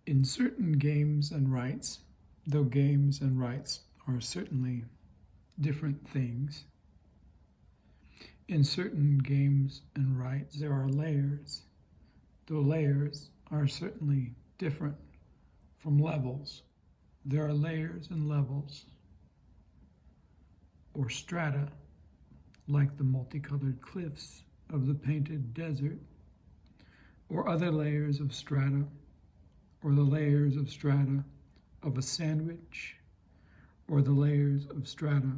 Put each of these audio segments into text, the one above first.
In certain games and rights, though games and rights are certainly different things, in certain games and rights there are layers, though layers are certainly different from levels. There are layers and levels, or strata, like the multicolored cliffs of the painted desert, or other layers of strata, or the layers of strata of a sandwich, or the layers of strata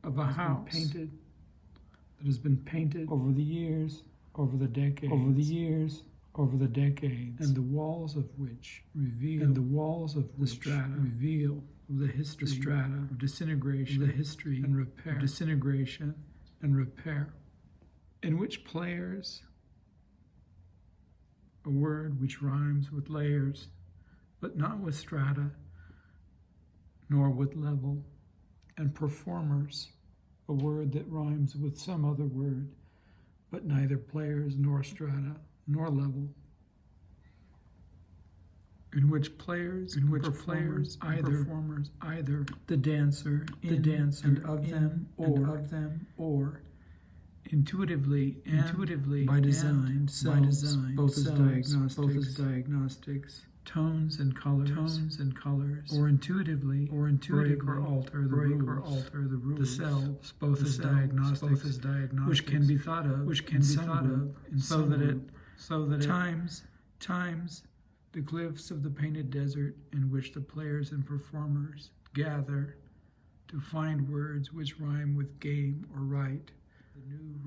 of a house that has been painted over the years, over the decades, and the walls of which reveal, the strata reveal the history, of disintegration, and repair, in which players, a word which rhymes with layers, but not with strata, nor with level, and performers, a word that rhymes with some other word, but neither players nor strata nor level, in which players either the dancer and of them, or intuitively by design selves, both as diagnostics, tones and colors, or intuitively break or alter the rules, the selves, both as diagnostics, which can be thought of so that times the cliffs of the painted desert in which the players and performers gather to find words which rhyme with game or right,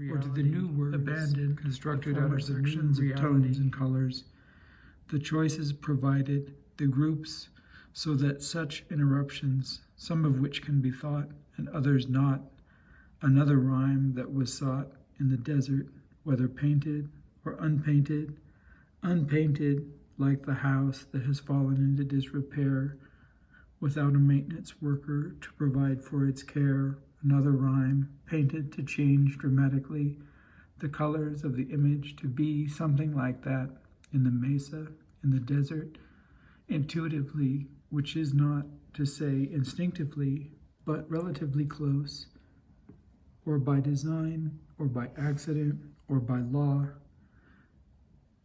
or to the new words abandoned, constructed out of sections of tones and colors, the choices provided, the groups, so that such interruptions, some of which can be thought and others not, another rhyme that was sought in the desert, whether painted or unpainted, like the house that has fallen into disrepair, without a maintenance worker to provide for its care, another rhyme, painted to change dramatically the colors of the image to be something like that in the mesa, in the desert, intuitively, which is not to say instinctively, but relatively close, or by design, or by accident, or by law,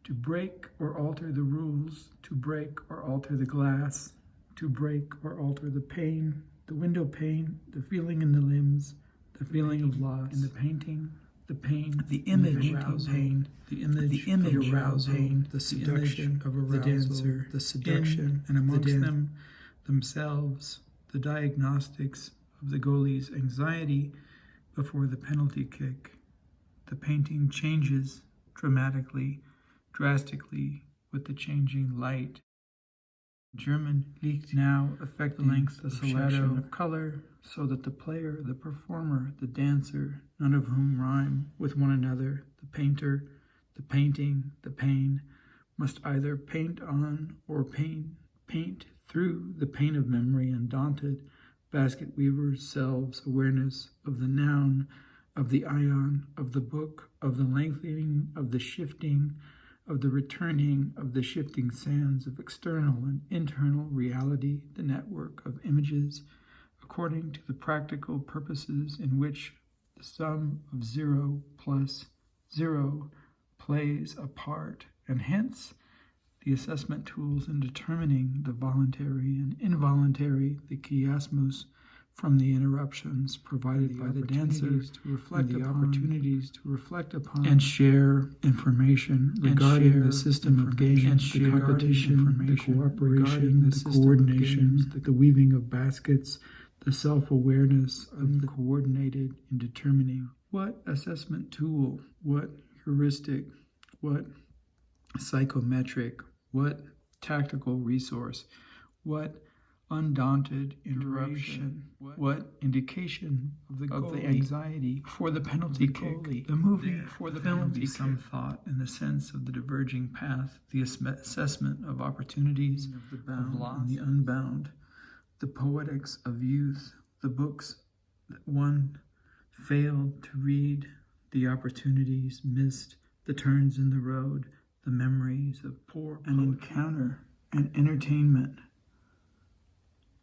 to break or alter the rules, to break or alter the glass, to break or alter the pane, the window pane, the feeling in the limbs, the feeling of loss in the painting, the pain, the image of pain, the image of arousal, the seduction of arousal, the dancer, the seduction, and amongst them themselves, the diagnostics of the goalie's anxiety before the penalty kick. The painting changes drastically with the changing light. German Licht now affect the length of shadow of color, so that the player, the performer, the dancer, none of whom rhyme with one another, the painter, the painting, the pain, must either paint on or paint through the pain of memory, undaunted basket weavers' selves awareness of the noun, of the ion, of the book, of the lengthening, of the shifting, of the returning, of the shifting sands of external and internal reality, the network of images, according to the practical purposes in which the sum of 0 plus 0 plays a part, and hence the assessment tools in determining the voluntary and involuntary, the chiasmus, from the interruptions provided by the dancers to reflect the opportunities to reflect upon and share information regarding the system of game, the competition, the cooperation, the coordination, the weaving of baskets, the self-awareness of the coordinated in determining what assessment tool, what heuristic, what psychometric, what tactical resource, what undaunted interruption, what indication of the anxiety for the penalty kick, the movie for the penalty kick, some thought in the sense of the diverging path, the assessment of opportunities, of the bound and the unbound, the poetics of youth, the books that one failed to read, the opportunities missed, the turns in the road, the memories of poor an encounter and entertainment.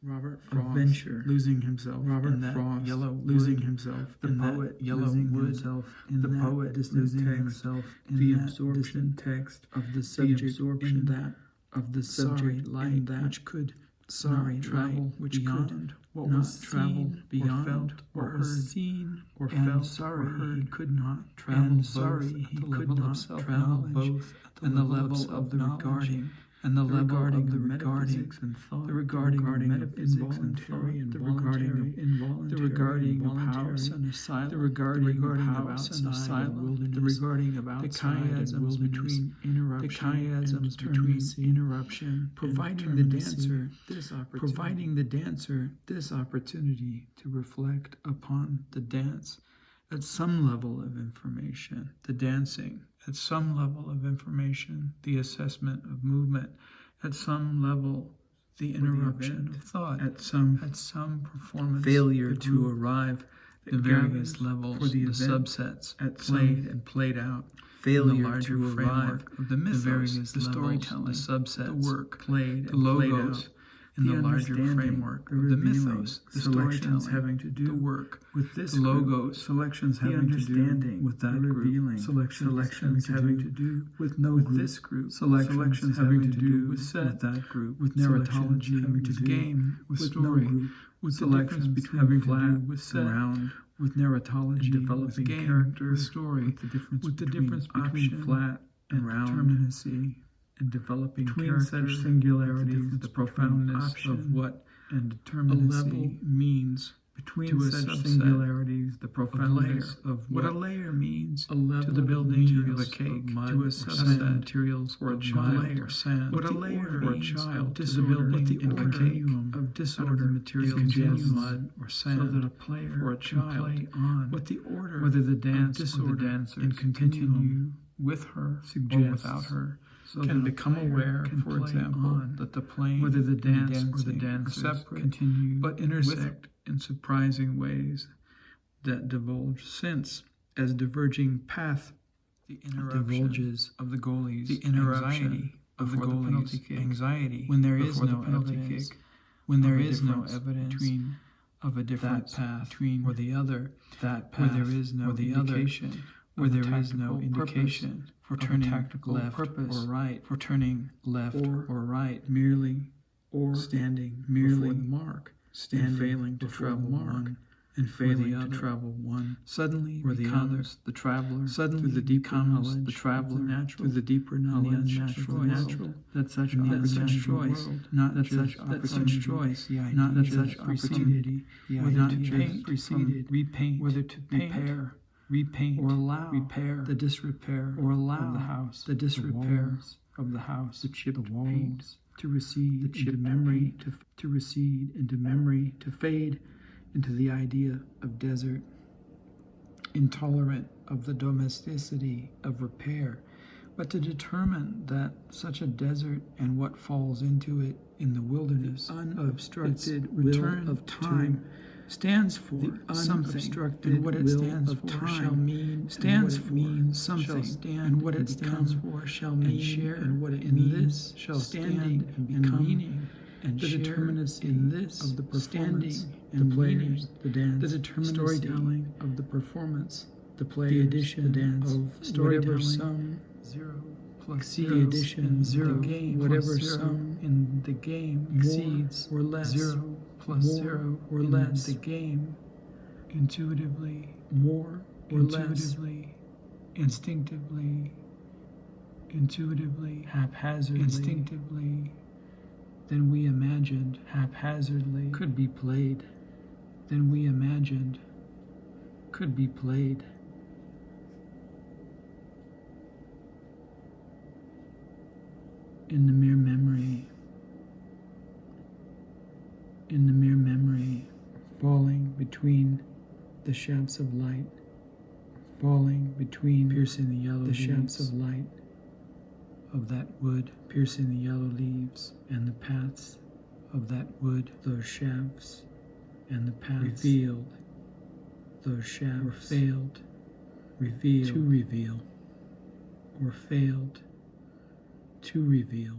Robert Frost Adventure, losing himself. Robert in that Frost yellow losing wood. himself. The in poet that yellow losing wood. himself. In The that poet distant losing text. himself. In The that absorption distant text of the the subject absorption in that of the subject light, in that which could sorry not travel light, which beyond could what not was travel seen beyond or felt or or heard, was seen or and felt sorry or heard. he could not Travel and both sorry at he the could level of not self-knowledge travel both at and the level of of the self-knowledge regarding and the level regarding of the regarding metaphysics and thought, the regarding of regarding metaphysics and involuntary thought, and the voluntary, regarding of involuntary, the regarding of involuntary, house and asylum, the regarding of house house and and asylum, asylum, wilderness, the regarding of the outside and chiasms wilderness, between interruption, the chiasms and between determinacy, interruption, providing and the determinacy, dancer this opportunity, providing the dancer this opportunity to reflect upon the dance at some level of information, the dancing at some level of information, the assessment of movement at some level, the interruption of thought at some performance, failure the to group arrive that at various gathers levels, for the the event subsets at played some and played out, failure in the larger to framework arrive of the mythos, various the levels, storytelling, the subsets, the work, played the and played logos, out, in the larger understanding, framework the of the revealing, mythos, the selections storytelling, having to do the work, with this the group, logos, selections the having to do understanding, with that the revealing, group, selections having to do with no with group, this group, selections having to do with set, with that group, with selections narratology, having to with do game, with with story, no group, with the difference selections between having to flat, do with set, round, with narratology, and developing with game, character, with story, with the difference with the between difference between option flat and and round, determinacy, and developing between character, such singularities, with the between profoundness option of what and a determinacy level means, between to a such subset singularities, the a profoundness layer of what a layer means a level to the building materials of a cake, of mud to a or subset sand, materials for a of child, mud or sand, what a the layer order means for a child to to the building what the of a order continuum of out disorder of the materials is of continuum, mud or sand, so that a player for a can child, play on what the order whether the of dance disorder or the dancers and continue with her suggests or without her, so can that a become player aware, can for play example, on that the playing whether the and dance or the dancing are dancers separate, continue but intersect in surprising ways that divulge sense as diverging path, the divulges of the goalies, the interruption anxiety of the before the penalty goalies, kick, anxiety when there is before the no penalty evidence, kick, when there of a is no difference evidence between of a difference that path between or the other, that where path there is no or the indication, other, where of a there is no tactical indication purpose for of a turning tactical left purpose or right, for turning left or right, merely or standing merely before the mark, standing and failing to before travel the mark, one, and failing the to other, travel one, suddenly or the becomes other, the traveler suddenly through the deeper becomes knowledge the traveler of the natural, through the deeper and the knowledge unnatural of the world, natural, that such and the opportunity such choice, world, not that just such that opportunity, such choice, the not that idea such preceded, opportunity, whether not to just paint preceded, repaint, whether to paint, repaint, or allow repair the disrepair or allow of the house, the disrepair walls, of the house, the chipped the walls, paint, to recede the into chipped memory, paint. to recede into memory, to fade into the idea of desert, intolerant of the domesticity of repair, but to determine that such a desert and what falls into it in the wilderness unobstructed of its return will of time stands for the something, unobstructed and what it will stands of for time shall mean, stands and what it for means shall something, stand and what and it stands become for shall and mean, share and what it in means this shall standing stand and and become meaning and the share determinacy in this of the performance, standing and the players, meaning, the dance, the determinacy storytelling, of the performance, the players, the addition the dance, of storytelling, whatever sum 0 plus exceeds 0 the addition in zero, the game, whatever plus 0 sum in the game more exceeds or less, 0 plus more 0 or in less, the game, intuitively, more or less, intuitively, instinctively, intuitively, haphazardly, instinctively, than we imagined, haphazardly, could be played, than we imagined, could be played. In the mere memory, in the mere memory, falling between the shafts of light, falling between Piercing the yellow the leaves shafts of light of that wood, piercing the yellow leaves and the paths of that wood, those shafts and the paths revealed, those shafts or failed, revealed to reveal, or failed to reveal.